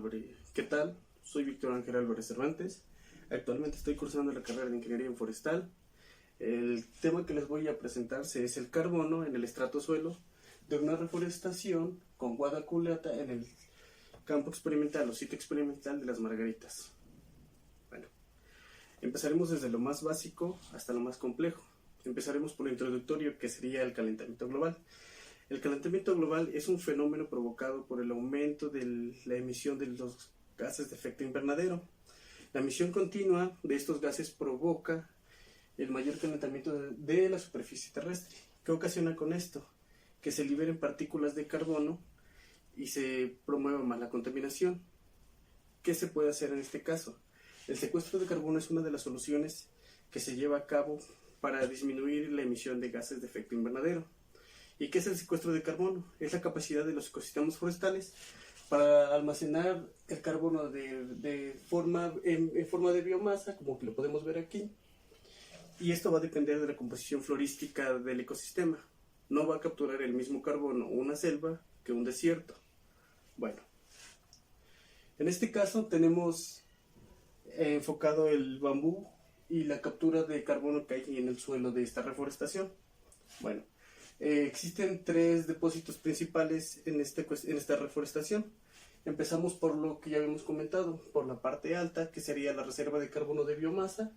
Álvarez. ¿Qué tal? Soy Víctor Ángel Álvarez Cervantes. Actualmente estoy cursando la carrera de Ingeniería Forestal. El tema que les voy a presentar es el carbono en el estrato suelo de una reforestación con guado aculeata en el campo experimental o sitio experimental de Las Margaritas. Bueno, empezaremos desde lo más básico hasta lo más complejo. Empezaremos por lo introductorio, que sería el calentamiento global. El calentamiento global es un fenómeno provocado por el aumento de la emisión de los gases de efecto invernadero. La emisión continua de estos gases provoca el mayor calentamiento de la superficie terrestre. ¿Qué ocasiona con esto? Que se liberen partículas de carbono y se promueva más la contaminación. ¿Qué se puede hacer en este caso? El secuestro de carbono es una de las soluciones que se lleva a cabo para disminuir la emisión de gases de efecto invernadero. ¿Y qué es el secuestro de carbono? Es la capacidad de los ecosistemas forestales para almacenar el carbono en forma de biomasa, como que lo podemos ver aquí. Y esto va a depender de la composición florística del ecosistema. No va a capturar el mismo carbono una selva que un desierto. Bueno, en este caso tenemos enfocado el bambú y la captura de carbono que hay en el suelo de esta reforestación. Bueno, existen tres depósitos principales en esta reforestación. Empezamos por lo que ya habíamos comentado, por la parte alta, que sería la reserva de carbono de biomasa.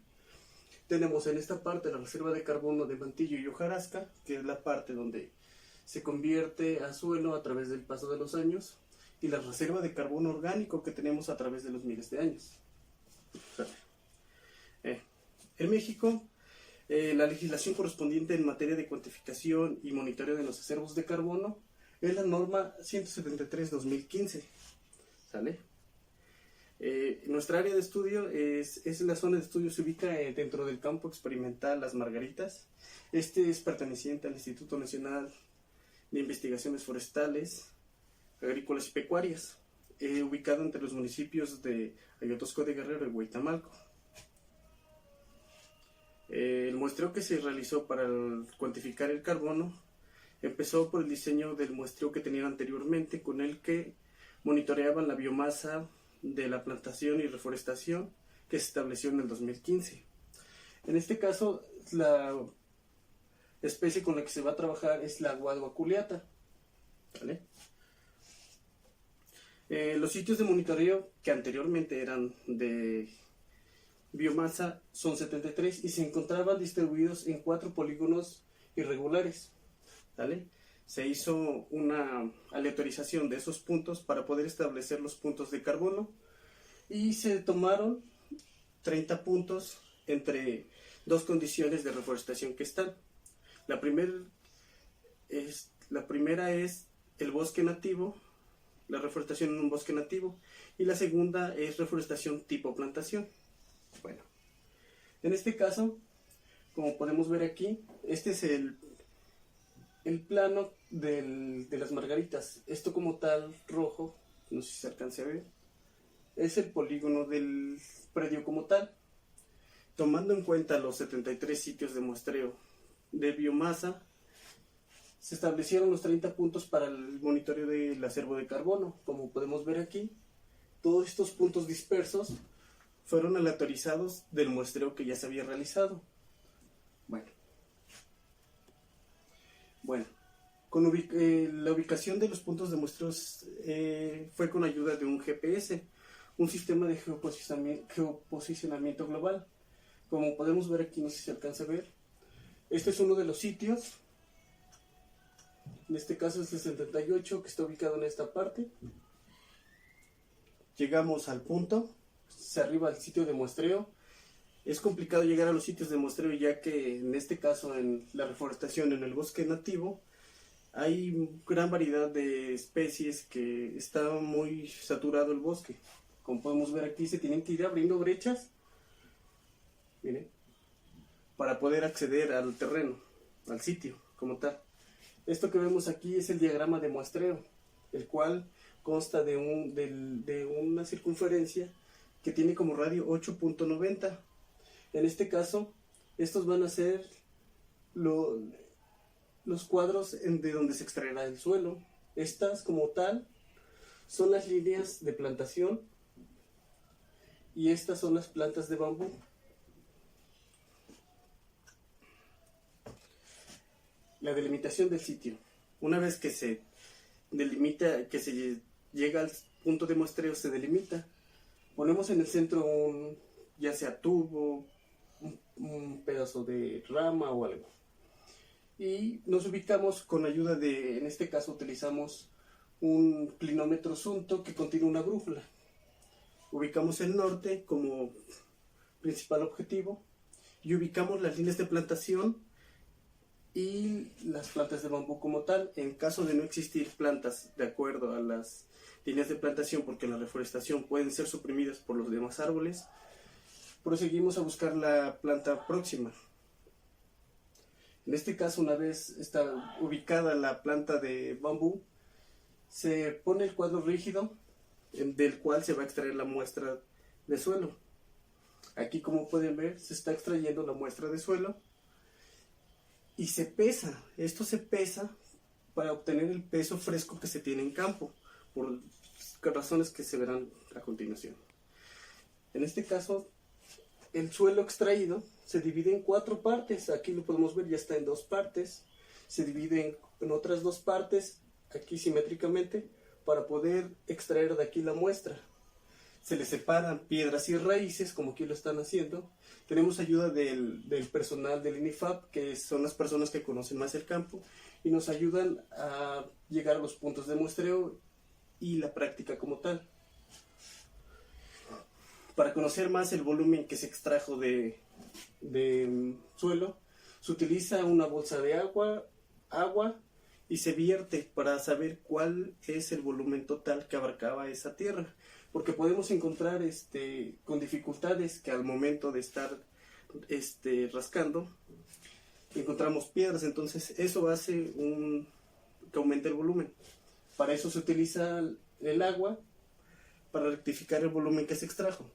Tenemos en esta parte la reserva de carbono de mantillo y hojarasca, que es la parte donde se convierte a suelo a través del paso de los años, y la reserva de carbono orgánico que tenemos a través de los miles de años. En México, la legislación correspondiente en materia de cuantificación y monitoreo de los acervos de carbono es la norma 173/2015. ¿Sale? Nuestra área de estudio es la zona de estudio, se ubica dentro del campo experimental Las Margaritas. Este es perteneciente al Instituto Nacional de Investigaciones Forestales, Agrícolas y Pecuarias, ubicado entre los municipios de Ayotosco de Guerrero y Huitamalco. El muestreo que se realizó para cuantificar el carbono empezó por el diseño del muestreo que tenían anteriormente, con el que monitoreaban la biomasa de la plantación y reforestación que se estableció en el 2015. En este caso, la especie con la que se va a trabajar es la guado aculeata. ¿Vale? Los sitios de monitoreo que anteriormente eran de biomasa son 73 y se encontraban distribuidos en 4 polígonos irregulares. ¿Vale? Se hizo una aleatorización de esos puntos para poder establecer los puntos de carbono y se tomaron 30 puntos entre dos condiciones de reforestación que están. La primera es el bosque nativo, la reforestación en un bosque nativo, y la segunda es reforestación tipo plantación. Bueno, en este caso, como podemos ver aquí, este es el plano de Las Margaritas. Esto como tal, rojo, no sé si se alcance a ver, es el polígono del predio como tal. Tomando en cuenta los 73 sitios de muestreo de biomasa, se establecieron los 30 puntos para el monitoreo del acervo de carbono. Como podemos ver aquí, todos estos puntos dispersos fueron aleatorizados del muestreo que ya se había realizado. Bueno, la ubicación de los puntos de muestreos fue con ayuda de un GPS, un sistema de geoposicionamiento global. Como podemos ver aquí, no sé si se alcanza a ver, este es uno de los sitios. En este caso es el 78, que está ubicado en esta parte. Llegamos al punto, se arriba al sitio de muestreo. Es complicado llegar a los sitios de muestreo, ya que en este caso, en la reforestación en el bosque nativo, hay gran variedad de especies que está muy saturado el bosque. Como podemos ver aquí, se tienen que ir abriendo brechas, miren, para poder acceder al terreno, al sitio como tal. Esto que vemos aquí es el diagrama de muestreo, el cual consta de una circunferencia que tiene como radio 8.90. En este caso, estos van a ser los cuadros de donde se extraerá el suelo. Estas como tal son las líneas de plantación y estas son las plantas de bambú. La delimitación del sitio. Una vez que se delimita, que se llega al punto de muestreo, se delimita. Ponemos en el centro ya sea tubo, un pedazo de rama o algo. Y nos ubicamos con ayuda de, en este caso utilizamos un clinómetro Sunto que contiene una brújula. Ubicamos el norte como principal objetivo y ubicamos las líneas de plantación y las plantas de bambú como tal. En caso de no existir plantas de acuerdo a las líneas de plantación, porque en la reforestación pueden ser suprimidas por los demás árboles, proseguimos a buscar la planta próxima. En este caso, una vez está ubicada la planta de bambú, se pone el cuadro rígido del cual se va a extraer la muestra de suelo. Aquí, como pueden ver, se está extrayendo la muestra de suelo y se pesa. Esto se pesa para obtener el peso fresco que se tiene en campo, por razones que se verán a continuación. En este caso, el suelo extraído se divide en 4 partes. Aquí lo podemos ver, ya está en 2 partes. Se divide en otras 2 partes, aquí simétricamente, para poder extraer de aquí la muestra. Se le separan piedras y raíces, como aquí lo están haciendo. Tenemos ayuda del personal del INIFAP, que son las personas que conocen más el campo, y nos ayudan a llegar a los puntos de muestreo y la práctica como tal. Para conocer más el volumen que se extrajo de suelo, se utiliza una bolsa de agua y se vierte para saber cuál es el volumen total que abarcaba esa tierra, porque podemos encontrar con dificultades que al momento de estar rascando encontramos piedras. Entonces eso hace que aumente el volumen. Para eso se utiliza el agua, para rectificar el volumen que se extrajo.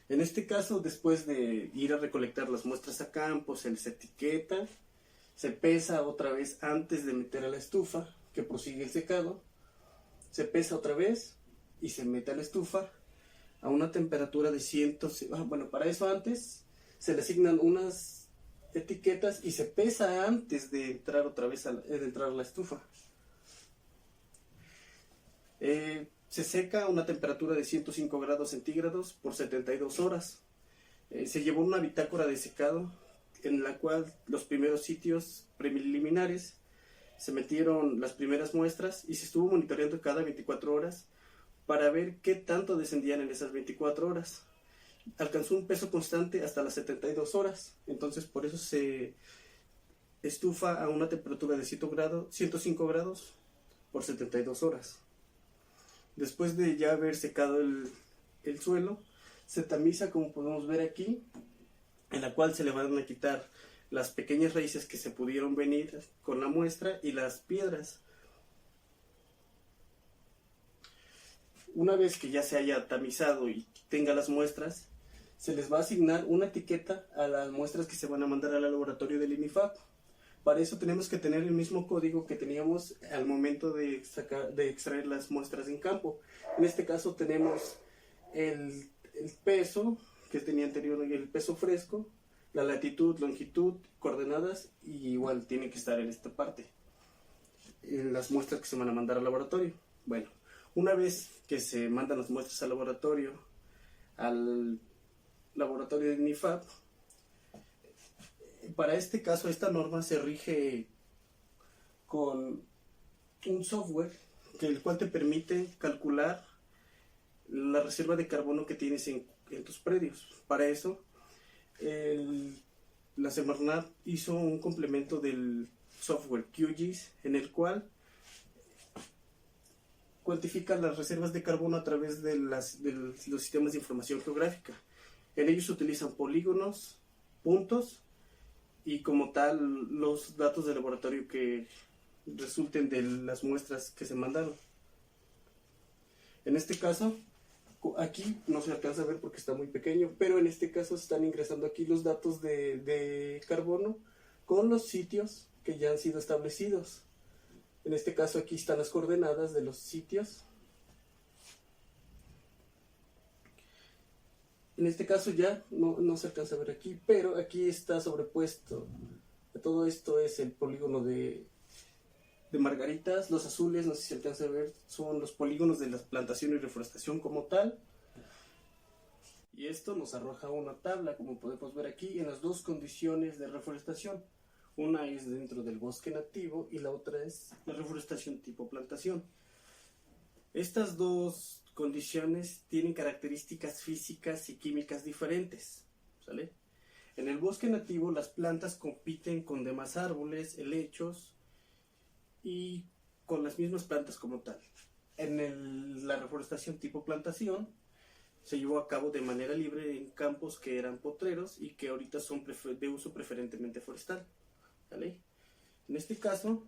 En este caso, después de ir a recolectar las muestras a campo, se les etiqueta, se pesa otra vez antes de meter a la estufa, que prosigue el secado, se pesa otra vez y se mete a la estufa a una temperatura de 100. Bueno, para eso antes se le asignan unas etiquetas y se pesa antes de entrar otra vez de entrar a la estufa. Se seca a una temperatura de 105 grados centígrados por 72 horas. Se llevó una bitácora de secado en la cual los primeros sitios preliminares se metieron las primeras muestras y se estuvo monitoreando cada 24 horas para ver qué tanto descendían en esas 24 horas. Alcanzó un peso constante hasta las 72 horas, entonces por eso se estufa a una temperatura de 105 grados por 72 horas. Después de ya haber secado el suelo, se tamiza, como podemos ver aquí, en la cual se le van a quitar las pequeñas raíces que se pudieron venir con la muestra y las piedras. Una vez que ya se haya tamizado y tenga las muestras, se les va a asignar una etiqueta a las muestras que se van a mandar al laboratorio del INIFAP. Para eso tenemos que tener el mismo código que teníamos al momento de extraer las muestras en campo. En este caso tenemos el peso que tenía anterior, el peso fresco, la latitud, longitud, coordenadas, y igual tiene que estar en esta parte, en las muestras que se van a mandar al laboratorio. Bueno, una vez que se mandan las muestras al laboratorio de INIFAP, para este caso, esta norma se rige con un software el cual te permite calcular la reserva de carbono que tienes en tus predios. Para eso, la Semarnat hizo un complemento del software QGIS en el cual cuantifica las reservas de carbono a través de los sistemas de información geográfica. En ellos se utilizan polígonos, puntos, y como tal los datos de laboratorio que resulten de las muestras que se mandaron. En este caso, aquí no se alcanza a ver porque está muy pequeño, pero en este caso se están ingresando aquí los datos de carbono con los sitios que ya han sido establecidos. En este caso aquí están las coordenadas de los sitios. En este caso ya no se alcanza a ver aquí, pero aquí está sobrepuesto. Todo esto es el polígono de Margaritas. Los azules, no sé si se alcanza a ver, son los polígonos de la plantación y reforestación como tal. Y esto nos arroja una tabla, como podemos ver aquí, en las dos condiciones de reforestación. Una es dentro del bosque nativo y la otra es la reforestación tipo plantación. Estas dos condiciones tienen características físicas y químicas diferentes, ¿sale? En el bosque nativo las plantas compiten con demás árboles, helechos y con las mismas plantas como tal. En la reforestación tipo plantación se llevó a cabo de manera libre en campos que eran potreros y que ahorita son de uso preferentemente forestal, ¿vale? En este caso